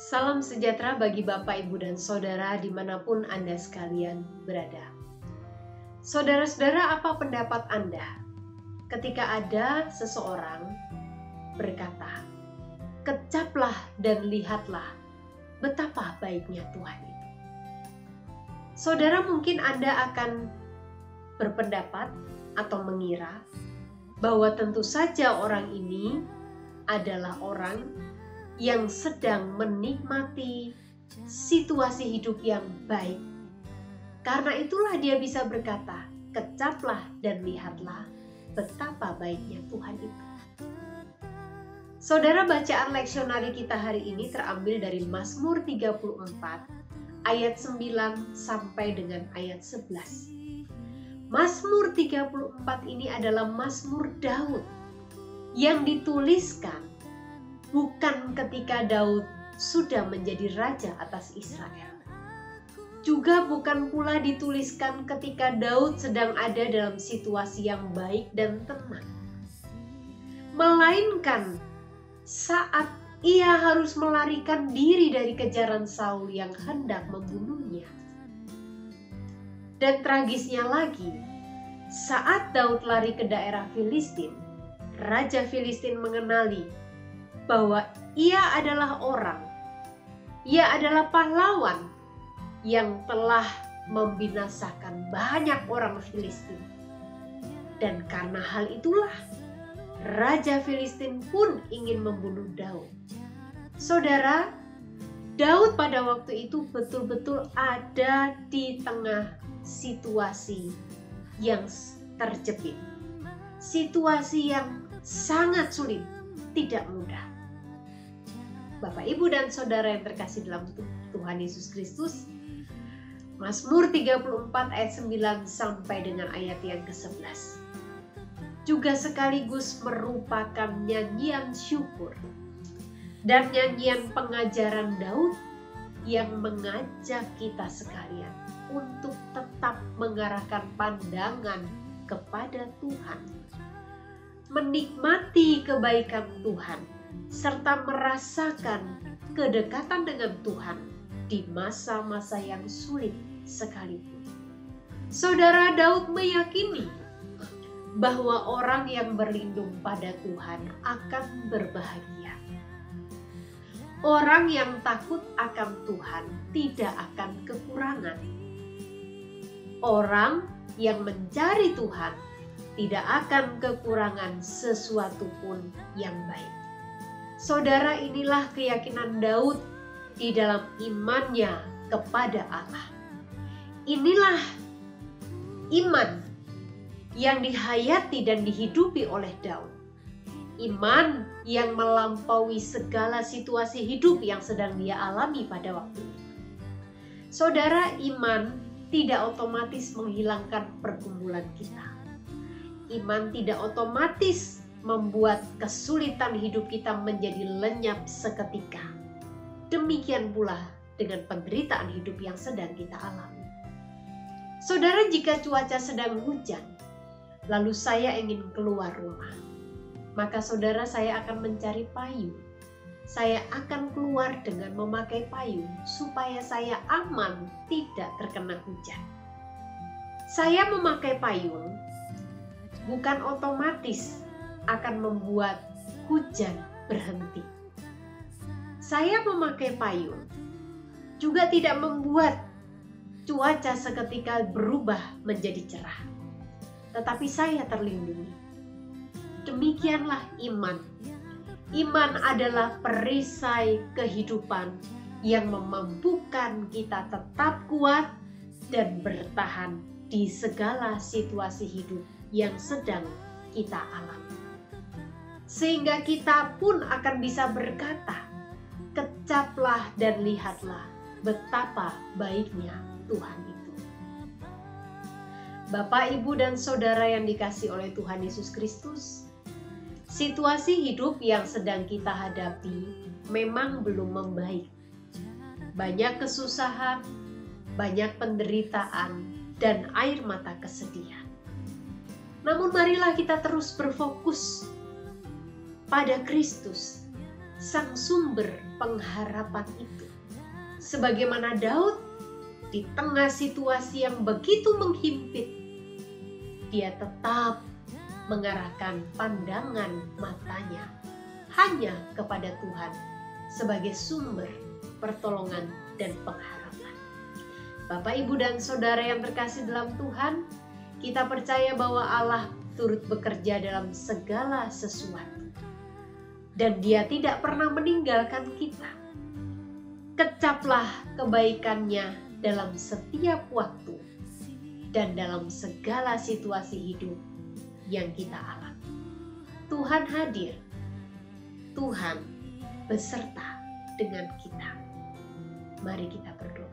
Salam sejahtera bagi Bapak, Ibu, dan Saudara dimanapun Anda sekalian berada. Saudara-saudara, apa pendapat Anda ketika ada seseorang berkata, "Kecaplah dan lihatlah betapa baiknya Tuhan itu." Saudara, mungkin Anda akan berpendapat atau mengira bahwa tentu saja orang ini adalah orang yang sedang menikmati situasi hidup yang baik. Karena itulah dia bisa berkata, "Kecaplah dan lihatlah betapa baiknya Tuhan itu." Saudara, bacaan leksionari kita hari ini terambil dari Mazmur 34 ayat 9 sampai dengan ayat 11. Mazmur 34 ini adalah Mazmur Daud yang dituliskan bukan ketika Daud sudah menjadi raja atas Israel. Juga bukan pula dituliskan ketika Daud sedang ada dalam situasi yang baik dan tenang. Melainkan saat ia harus melarikan diri dari kejaran Saul yang hendak membunuhnya. Dan tragisnya lagi, saat Daud lari ke daerah Filistin, Raja Filistin mengenali bahwa ia adalah pahlawan yang telah membinasakan banyak orang Filistin. Dan karena hal itulah, Raja Filistin pun ingin membunuh Daud. Saudara, Daud pada waktu itu betul-betul ada di tengah situasi yang terjepit. Situasi yang sangat sulit, tidak mudah. Bapak, Ibu, dan Saudara yang terkasih dalam Tuhan Yesus Kristus, Mazmur 34 ayat 9 sampai dengan ayat yang ke-11 juga sekaligus merupakan nyanyian syukur dan nyanyian pengajaran Daud yang mengajak kita sekalian untuk tetap mengarahkan pandangan kepada Tuhan, menikmati kebaikan Tuhan, serta merasakan kedekatan dengan Tuhan di masa-masa yang sulit sekalipun. Saudara, Daud meyakini bahwa orang yang berlindung pada Tuhan akan berbahagia. Orang yang takut akan Tuhan tidak akan kekurangan. Orang yang mencari Tuhan tidak akan kekurangan sesuatu pun yang baik. Saudara, inilah keyakinan Daud di dalam imannya kepada Allah. Inilah iman yang dihayati dan dihidupi oleh Daud. Iman yang melampaui segala situasi hidup yang sedang dia alami pada waktu itu. Saudara, iman tidak otomatis menghilangkan pergumulan kita. Iman tidak otomatis membuat kesulitan hidup kita menjadi lenyap seketika. Demikian pula dengan penderitaan hidup yang sedang kita alami. Saudara, jika cuaca sedang hujan, lalu saya ingin keluar rumah, maka saudara, saya akan mencari payung. Saya akan keluar dengan memakai payung supaya saya aman tidak terkena hujan. Saya memakai payung bukan otomatis akan membuat hujan berhenti. Saya memakai payung juga tidak membuat cuaca seketika berubah menjadi cerah, tetapi saya terlindungi. Demikianlah iman. Iman adalah perisai kehidupan yang memampukan kita tetap kuat dan bertahan di segala situasi hidup yang sedang kita alami. Sehingga kita pun akan bisa berkata, "Kecaplah dan lihatlah betapa baiknya Tuhan itu." Bapak, Ibu, dan Saudara yang dikasihi oleh Tuhan Yesus Kristus, situasi hidup yang sedang kita hadapi memang belum membaik. Banyak kesusahan, banyak penderitaan, dan air mata kesedihan. Namun marilah kita terus berfokus pada Kristus, sang sumber pengharapan itu. Sebagaimana Daud di tengah situasi yang begitu menghimpit, dia tetap mengarahkan pandangan matanya hanya kepada Tuhan sebagai sumber pertolongan dan pengharapan. Bapak, Ibu, dan Saudara yang terkasih dalam Tuhan, kita percaya bahwa Allah turut bekerja dalam segala sesuatu. Dan Dia tidak pernah meninggalkan kita. Kecaplah kebaikannya dalam setiap waktu dan dalam segala situasi hidup yang kita alami. Tuhan hadir. Tuhan beserta dengan kita. Mari kita berdoa.